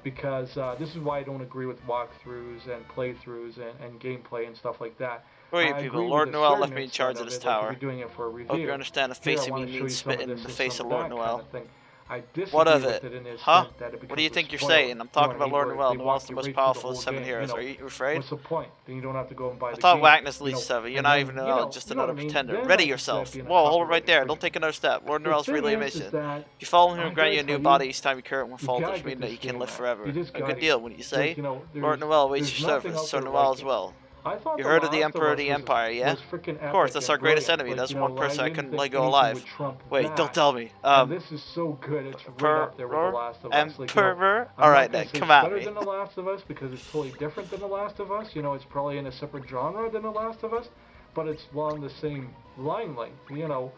Because this is why I don't agree with walkthroughs and playthroughs and gameplay and stuff like that. Who are you people? Lord Noel left me in charge of this tower. Doing it for a review. Hope you understand the face of me means spit in the face of Lord Noel. Kind of I What disagree of with it? it in the Huh? extent that it becomes What do you a think you're spoiler. saying? I'm talking You know about what I Lord mean? Noel, They the walk most you most right through the powerful whole of 7 game. You heroes. know, Are you afraid? what's the point? Then you don't have to go and buy I the thought game. Wagner's You least know, 7. You're and not then even Noel, just you know what another I mean? pretender. Then Ready I can see that yourself. being a Whoa, hold it right copyright there. Don't infringement. take another step. Lord The Noel's thing really is amazing. that If you follow him, he'll I grant gotta you a tell new you, body each time you cure it with you fault, gotta which get means that this you can game, live man. forever. You just A gotta good get deal, it. wouldn't you Like, say? you know, Lord Noel awaits there's your nothing service, out so there Noel like as it. well. I thought You The heard of the Last of Emperor of Us the Empire, yeah? was freaking Of course, epic that's and our greatest brilliant. enemy. Like, That's you one know, I person I didn't couldn't think let go anything would alive. trump Wait, don't that. tell me. And this is so good. It's right up there with The Emperor? Last of Us. Like, you know, Emperor? I'm not Alright gonna then, say come it's at better me. than The Last of Us because it's totally different than The Last of Us. You know, it's probably in a separate genre than The Last of Us, but it's along the same line length. You know,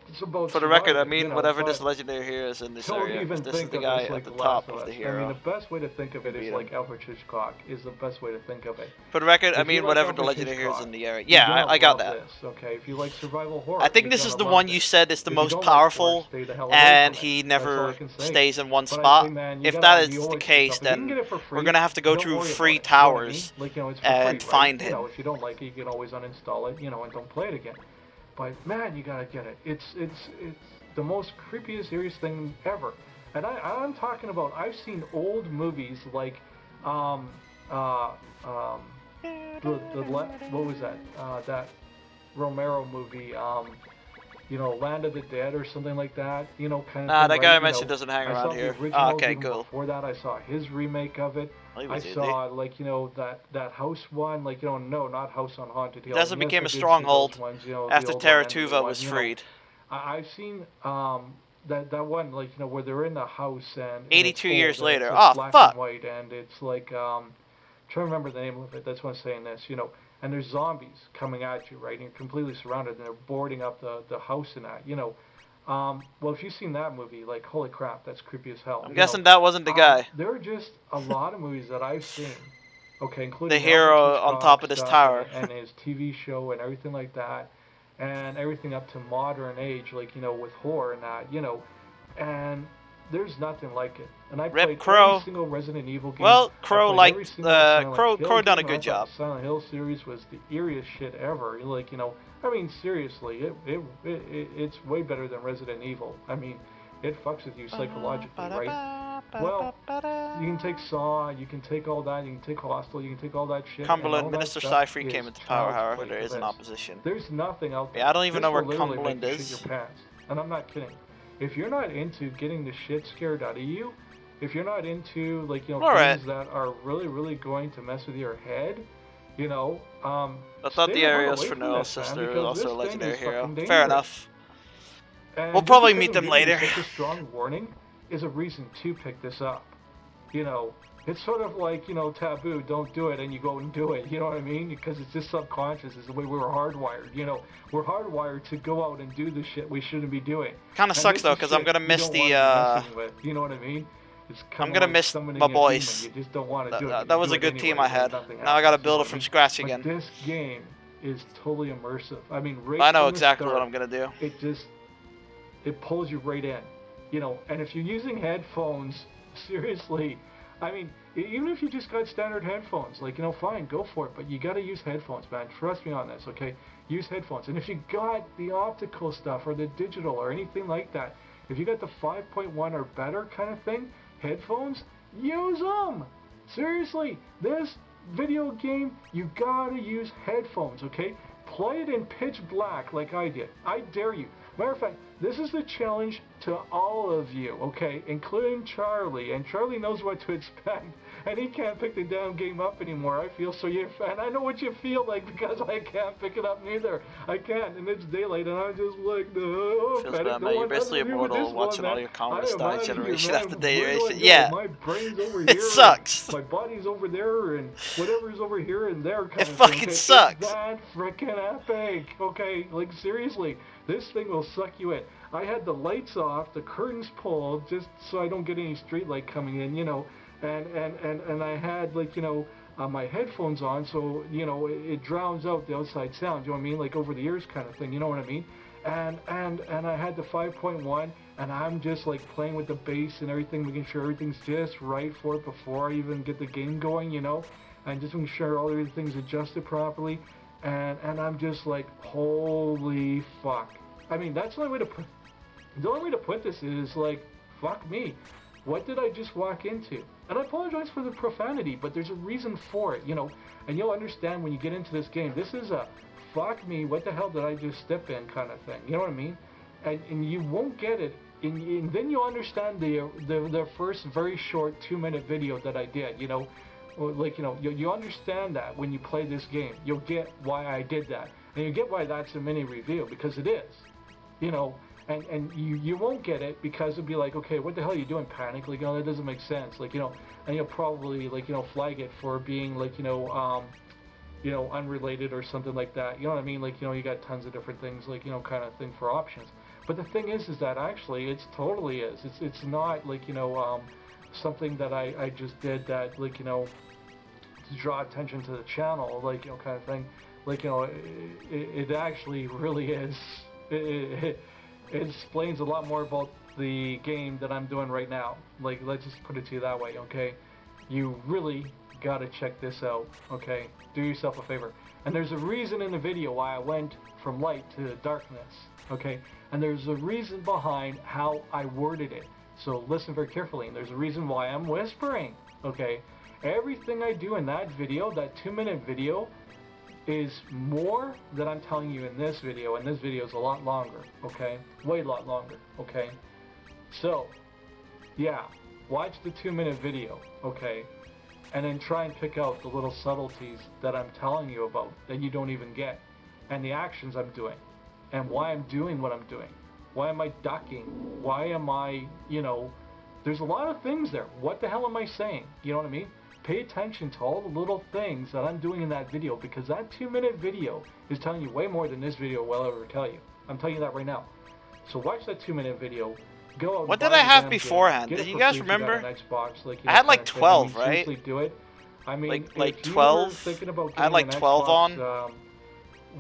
it's about For the record, I surviving. You mean, know, whatever this but legendary hero is in this don't area, even because this is think the of guy this like at the The Last top of of Us. the I mean, hero. the best way to think of it is Beat like him. Alfred Hitchcock is the best way to think of it. For the record, I If you mean, like whatever the Alfred legendary hero is Hitchcock, in the area. you're Yeah, gonna I got love that. this, okay? If you like survival horror, I think you're this is gonna the love one you this. said is the If you most don't like horror, powerful, stay the hell away and from it. he That's all I never can say. stays in one But hey, spot. man, you If gotta, that you is owe the it to case, yourself. If you can then get it for we're free, gonna have to go don't through worry free about it. You know what I mean? towers Like, you know, it's for and free, right? find You know, him. if you don't like it, you can always uninstall it, you know, and don't play it again. But man, you gotta get it. It's the most creepiest, serious thing ever. And I'm talking about, I've seen old movies like, uh, um, what was that? That Romero movie, you know, Land of the Dead or something like that, you know, kind of Nah, thing, that guy right? I You mentioned know, doesn't hang I around saw the here. originals Okay, even cool. before that. I saw his remake of it. Well, he I was easy. saw, like, you know, that house one, like, you know, no, not House on Haunted Hill. Desert Yes, became I a did see stronghold those ones, you know, the after old one and the new Terratuva one, was you know. freed. I've seen that one, like, you know, where they're in the house and 82 it's years old and later. it's Oh, like black fuck. and white and it's like trying to remember the name of it. That's why I'm saying this, you know. And there's zombies coming at you, right? And you're completely surrounded, and they're boarding up the house and that, you know. Well, if you've seen that movie, like, holy crap, that's creepy as hell. I'm You guessing know, that wasn't the guy. there are just a lot of movies that I've seen, okay, The including hero Alfred on Hitchcock top of this stuff tower. and his TV show and everything like that, and everything up to modern age, like, you know, with horror and that, you know, and there's nothing like it. And I Rip played Crow. every single Resident Evil game. Well, I Crow played every liked single Silent Hill Crow done a game, and good I thought job. the Silent Hill series was the eeriest shit ever. Like, you know, I mean, seriously, it's way better than Resident Evil. I mean, it fucks with you psychologically, right? Well, you can take Saw, you can take all that, you can take Hostel, you can take all that shit. Cumberland, and all Minister that stuff Cypher came is into power, child's however, play there to is an this. opposition. There's nothing out there. Yeah, I don't even This know where will literally Cumberland make you is. shit your pants. And I'm not kidding. If you're not into getting the shit scared out of you, if you're not into, like, you know, Alright. things that are really, really going to mess with your head, you know, I thought stay the the hell Arios away for from Noel's this, man, sister was because also a this thing legendary is hero. fucking Fair dangerous. enough. And We'll just probably because meet I'm them giving you later. such a strong warning is a reason to pick this up. You know, it's sort of like, you know, taboo, don't do it, and you go and do it, you know what I mean? Because it's just subconscious, it's the way we were hardwired, you know. We're hardwired to go out and do the shit we shouldn't be doing. Kind of sucks though, because I'm gonna miss the. You know what I mean? It's I'm gonna like miss summoning my a boys. demon. You just don't want to do it. That was a good team I had. Now I gotta build it from scratch again. But this game is totally immersive. I mean, right I know from the exactly what start, I'm gonna do. it pulls you right in, you know. And if you're using headphones, seriously, I mean, even if you just got standard headphones, like, you know, fine, go for it, but you gotta use headphones, man. Trust me on this, okay? Use headphones. And if you got the optical stuff or the digital or anything like that, if you got the 5.1 or better kind of thing, headphones, use them. Seriously, this video game, you gotta use headphones, okay? Play it in pitch black like I did. I dare you. Matter of fact, this is the challenge to all of you, okay, including Charlie. And Charlie knows what to expect, and he can't pick the damn game up anymore. I feel so and I know what you feel like, because I can't pick it up neither. I can't, and it's daylight, and I'm just like, no. Feels bad, man. You're basically immortal watching all your comrades die generation after generation. Yeah. My brain's over here. It sucks. My body's over there, and whatever's over here and there. It fucking sucks. It's that freaking epic. Okay, like, seriously. This thing will suck you in. I had the lights off, the curtains pulled, just so I don't get any street light coming in, you know, and I had, like, you know, my headphones on, so, you know, it drowns out the outside sound, you know what I mean, like over the ears kind of thing, you know what I mean, and I had the 5.1, and I'm just, like, playing with the bass and everything, making sure everything's just right for it before I even get the game going, you know, and just making sure all everything's adjusted properly. And I'm just like, holy fuck. I mean, that's the only way to put this is, like, fuck me. What did I just walk into? And I apologize for the profanity, but there's a reason for it, you know. And you'll understand when you get into this game. This is a fuck me, what the hell did I just step in kind of thing. You know what I mean? And you won't get it. And then you'll understand the first very short 2-minute video that I did, you know. Like, you know, you understand that when you play this game. You'll get why I did that. And you get why that's a mini review, because it is. You know, and you won't get it because it'll be like, okay, what the hell are you doing, Panic? Like, you know, that doesn't make sense. Like, you know, and you'll probably, like, you know, flag it for being, like, you know, unrelated or something like that. You know what I mean? Like, you know, you got tons of different things, like, you know, kind of thing for options. But the thing is that actually, it's totally is. It's not, like, you know, something that I just did that, like, you know, to draw attention to the channel, like, you know, kind of thing. Like, you know, it actually really is. It explains a lot more about the game that I'm doing right now. Like, let's just put it to you that way, okay? You really gotta check this out, okay? Do yourself a favor. And there's a reason in the video why I went from light to darkness, okay? And there's a reason behind how I worded it. So listen very carefully. And there's a reason why I'm whispering, okay? Everything I do in that video, that 2-minute video, is more than I'm telling you in this video, and this video is a lot longer, okay? Way a lot longer, okay? So, yeah, watch the 2-minute video, okay? And then try and pick out the little subtleties that I'm telling you about that you don't even get, and the actions I'm doing, and why I'm doing what I'm doing. Why am I ducking? Why am I, you know, there's a lot of things there. What the hell am I saying? You know what I mean? Pay attention to all the little things that I'm doing in that video, because that 2-minute video is telling you way more than this video will ever tell you. I'm telling you that right now. So watch that 2-minute video. Go out. What did I have beforehand? Did you guys remember? Xbox, like, I had like 12, right? Seriously, do it. I mean, like if 12. Thinking about I had like 12 Xbox, on.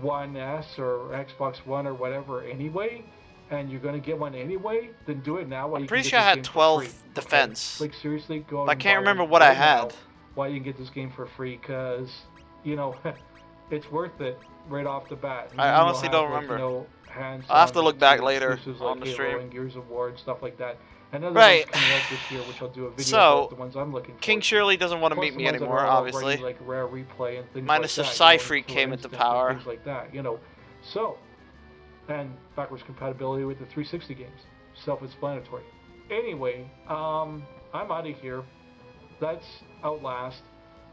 One S or Xbox One or whatever anyway, and you're gonna get one anyway, then do it now. I'm pretty sure I had 12 defense. Okay? Like, seriously, go out. I can't remember what I had. Why you can get this game for free? Because, you know, it's worth it right off the bat. I honestly don't remember. You know, I'll have to look back later on the stream. And Gears of War and stuff like that. And other right. ones coming out this year, which I'll do a video so, about the ones I'm looking for. King Shirley doesn't want to meet me anymore, obviously. Already, like, Rare Replay and things Minus like if that. Psyfreak came into power. Things like that, you know. So, and backwards compatibility with the 360 games. Self-explanatory. Anyway, I'm out of here. That's Outlast.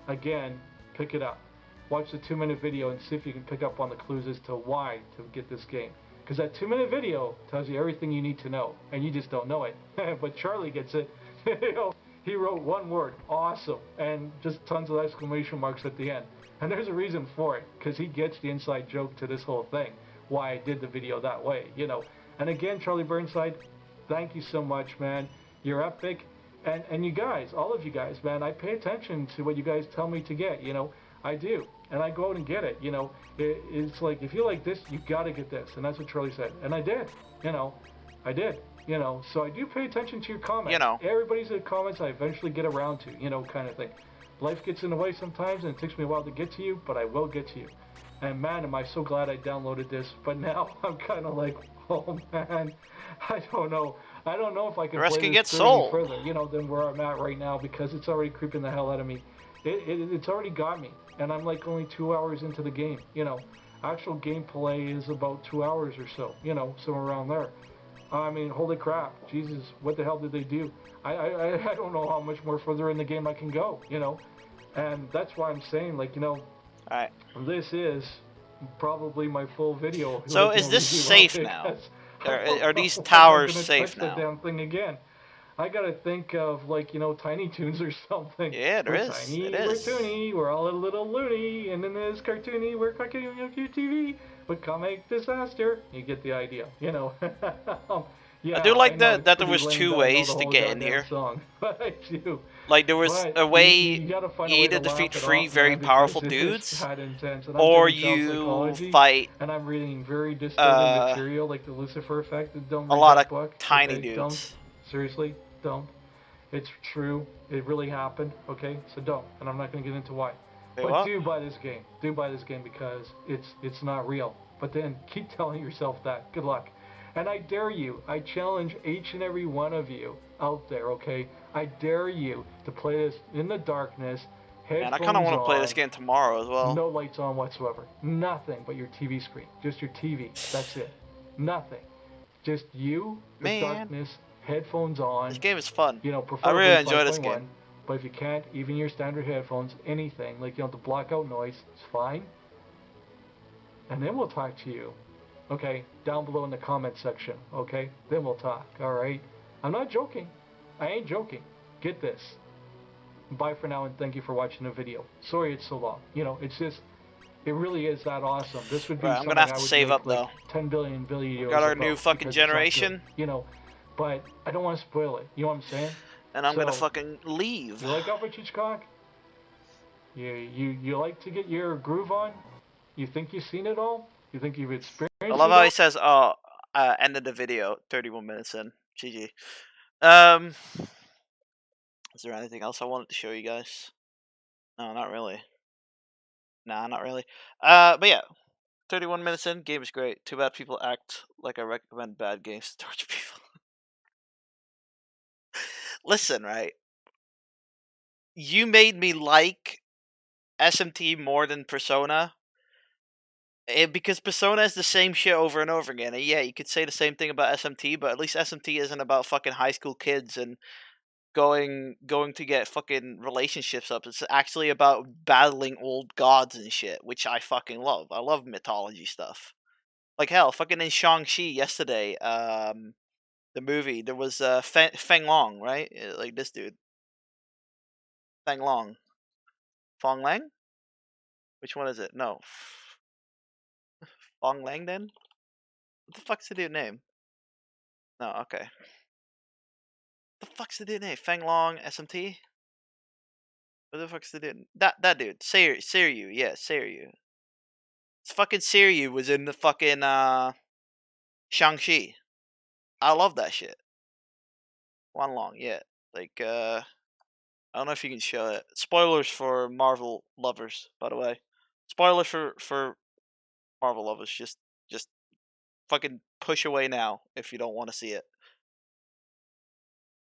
Again, pick it up. Watch the 2-minute video and see if you can pick up on the clues as to why to get this game. Because that 2-minute video tells you everything you need to know, and you just don't know it. But Charlie gets it. You know, he wrote one word, awesome, and just tons of exclamation marks at the end. And there's a reason for it, because he gets the inside joke to this whole thing, why I did the video that way, you know. And again, Charlie Burnside, thank you so much, man. You're epic. And you guys, all of you guys, man, I pay attention to what you guys tell me to get, you know. I do. And I go out and get it, you know. It's like, if you like this, you got to get this. And that's what Charlie said. And I did, you know. I did, you know. So I do pay attention to your comments. You know. Everybody's comments I eventually get around to, you know, kind of thing. Life gets in the way sometimes, and it takes me a while to get to you, but I will get to you. And man, am I so glad I downloaded this. But now I'm kind of like, oh man, I don't know. I don't know if I can play this any further, you know, than where I'm at right now, because it's already creeping the hell out of me. It's already got me, and I'm like only 2 hours into the game, you know. Actual gameplay is about 2 hours or so, you know, somewhere around there. I mean, holy crap, Jesus, what the hell did they do? I don't know how much more further in the game I can go, you know. And that's why I'm saying, like, you know, alright, this is probably my full video. So like, is this safe now? Are these towers safe now? Touch the damn thing again. I gotta think of, like, you know, Tiny Toons or something. Yeah, there is. Tiny, it is. We're toony, we're all a little loony, and then there's cartoony, we're cooking TV, but comic disaster. You get the idea, you know. Yeah, I do like that there was lame 2 ways to get in here. Song, but I do. Like, there was a way you either defeat 3 very powerful dudes, or you fight and I'm reading very disturbing material, like the Lucifer Effect. Don't read a lot that of book. tiny Okay, dudes. Don't. Seriously, don't. It's true. It really happened. Okay, so don't. And I'm not going to get into why. Wait, but what? do buy this game. Do buy this game because it's not real. But then keep telling yourself that. Good luck. And I dare you, I challenge each and every one of you out there, okay? I dare you to play this in the darkness, Man, I kind of headphones want to play on, this game tomorrow as well. no lights on whatsoever. Nothing but your TV screen. Just your TV. That's it. Nothing. Just you, the Man, darkness, headphones on. this game is fun. You know, I preferably really enjoy this 5.1. game. But if you can't, even your standard headphones, anything, like you don't have to block out noise, it's fine. And then we'll talk to you. Okay, down below in the comment section. Okay, then we'll talk. All right. I'm not joking. I ain't joking. Get this. Bye for now, and thank you for watching the video. Sorry it's so long. You know, it's just, it really is that awesome. This would be Right, I'm something gonna have I to would save make up like though. 10 billion videos We got our about new fucking because it's not good, generation, you know, but I don't want to spoil it. You know what I'm saying? and I'm So, gonna fucking leave. you like Alfred Hitchcock? You like to get your groove on? You think you've seen it all? You think you've experienced I it love how all? he says, end of the video, 31 minutes in. GG. Is there anything else I wanted to show you guys? No, not really. Nah, not really. But yeah, 31 minutes in, game is great. Too bad people act like I recommend bad games to torture people. Listen, right? You made me like SMT more than Persona. Because Persona is the same shit over and over again. And yeah, you could say the same thing about SMT, but at least SMT isn't about fucking high school kids and going to get fucking relationships up. It's actually about battling old gods and shit, which I fucking love. I love mythology stuff. Like hell, fucking in Shang-Chi yesterday, the movie, there was Feng Long, right? Like this dude. Feng Long. Fong Lang? Which one is it? No. Fong Lang then? What the fuck's the dude name? No, okay. The fuck's the dude name? Feng Long, SMT? What the fuck's the dude? That dude. Seiryu, yeah, Seiryu. It's fucking Seiryu was in the fucking Shang-Chi. I love that shit. One Long, yeah. Like I don't know if you can show it. Spoilers for Marvel lovers, by the way. Spoilers for Marvel lovers. Just fucking push away now if you don't want to see it.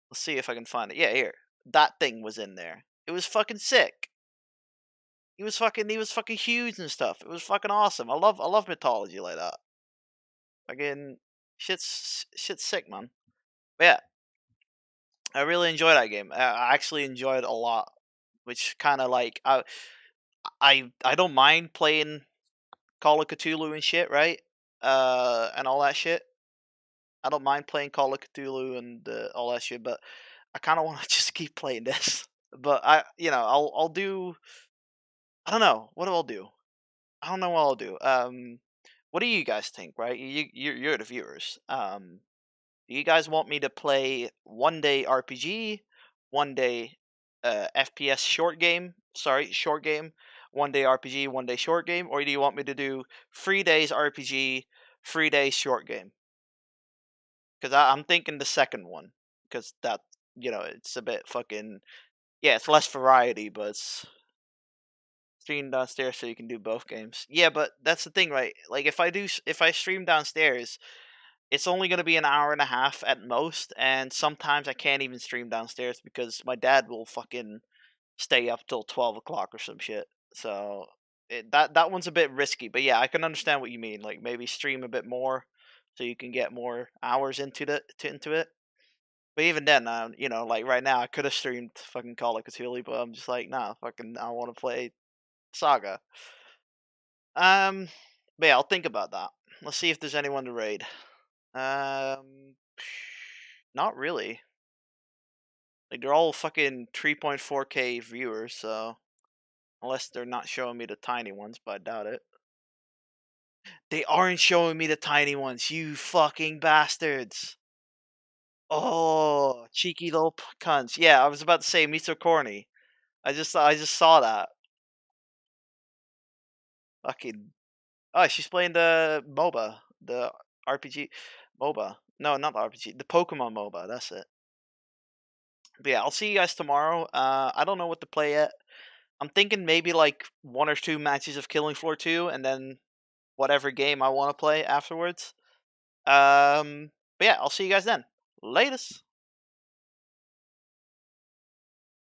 Let's see if I can find it. Yeah, here. That thing was in there. It was fucking sick. He was fucking huge and stuff. It was fucking awesome. I love mythology like that. Again, shit's sick, man. But yeah, I really enjoyed that game. I actually enjoyed it a lot, which kind of like I don't mind playing Call of Cthulhu and shit, right? And all that shit. I don't mind playing Call of Cthulhu and all that shit, but I kind of want to just keep playing this. But I'll do. I don't know what I'll do. I don't know what I'll do. What do you guys think? Right, you're the viewers. Do you guys want me to play one day RPG, one day FPS short game? Sorry, short game. One day RPG, one day short game, or do you want me to do 3 days RPG, 3 days short game? Because I'm thinking the second one, because that it's a bit fucking yeah, it's less variety, but it's stream downstairs so you can do both games. Yeah, but that's the thing, right? Like if I stream downstairs, it's only going to be an hour and a half at most, and sometimes I can't even stream downstairs because my dad will fucking stay up till 12 o'clock or some shit. So that one's a bit risky, but yeah, I can understand what you mean. Like maybe stream a bit more so you can get more hours into it. But even then, like right now, I could have streamed fucking Call of Cthulhu, but I'm just like, nah, fucking, I want to play Saga. Um, but yeah, I'll think about that. Let's see if there's anyone to raid. Um, not really. Like they're all fucking 3.4K viewers, so unless they're not showing me the tiny ones, but I doubt it. They aren't showing me the tiny ones, you fucking bastards. Oh, cheeky little cunts. Yeah, I was about to say me so corny. I just saw that. Fucking. Oh, she's playing the MOBA, the RPG MOBA. No, not the RPG, the Pokemon MOBA. That's it. But yeah, I'll see you guys tomorrow. I don't know what to play yet. I'm thinking maybe like 1 or 2 matches of Killing Floor 2, and then whatever game I want to play afterwards. But yeah, I'll see you guys then. Latest.